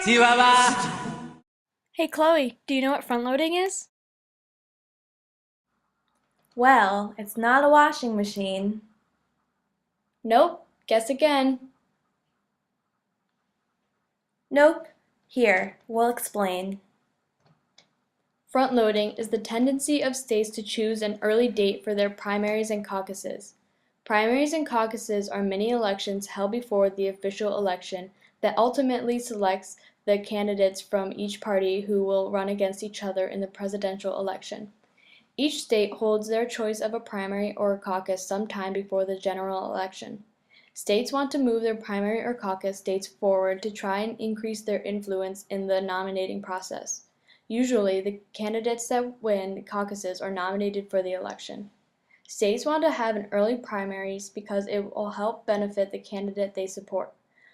Chihuahua! Hey Chloe, do you know what front loading is? Well, it's not a washing machine. Nope, guess again. Nope. Here, we'll explain. Front loading is the tendency of states to choose an early date for their primaries and caucuses. Primaries and caucuses are mini elections held before the official election that ultimately selects the candidates from each party who will run against each other in the presidential election. Each state holds their choice of a primary or a caucus some time before the general election. States want to move their primary or caucus dates forward to try and increase their influence in the nominating process. Usually, the candidates that win caucuses are nominated for the election. States want to have an early primaries because it will help benefit the candidate they support.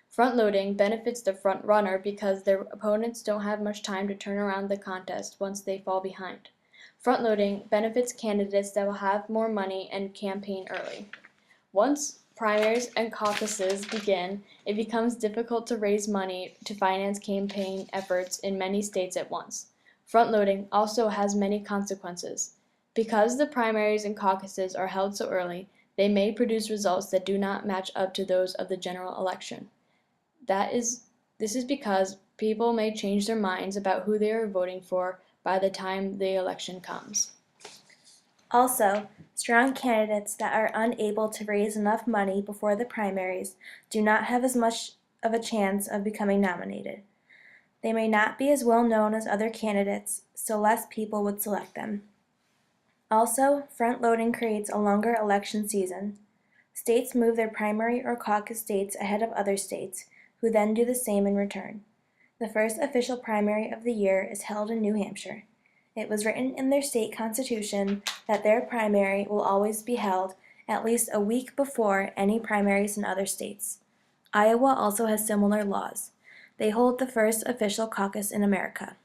Front-loading benefits the front-runner because their opponents don't have much time to turn around the contest once they fall behind. Front-loading benefits candidates that will have more money and campaign early. Once primaries and caucuses begin, it becomes difficult to raise money to finance campaign efforts in many states at once. Front-loading also has many consequences. Because the primaries and caucuses are held so early, they may produce results that do not match up to those of the general election. This is because people may change their minds about who they are voting for by the time the election comes. Also, strong candidates that are unable to raise enough money before the primaries do not have as much of a chance of becoming nominated. They may not be as well known as other candidates, so less people would select them. Also, front-loading creates a longer election season. States move their primary or caucus dates ahead of other states, who then do the same in return. The first official primary of the year is held in New Hampshire. It was written in their state constitution that their primary will always be held at least a week before any primaries in other states. Iowa also has similar laws. They hold the first official caucus in America.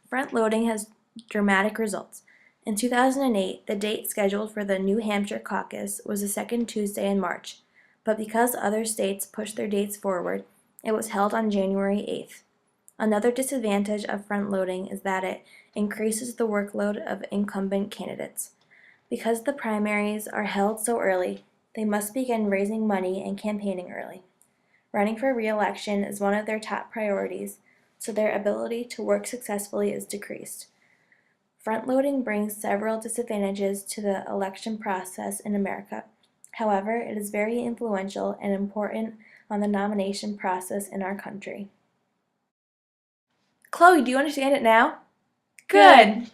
Front-loading has dramatic results. In 2008, the date scheduled for the New Hampshire caucus was the second Tuesday in March, but because other states pushed their dates forward, it was held on January 8th. Another disadvantage of front-loading is that it increases the workload of incumbent candidates. Because the primaries are held so early, they must begin raising money and campaigning early. Running for re-election is one of their top priorities, so their ability to work successfully is decreased. Front-loading brings several disadvantages to the election process in America. However, it is very influential and important on the nomination process in our country. Chloe, do you understand it now? Good!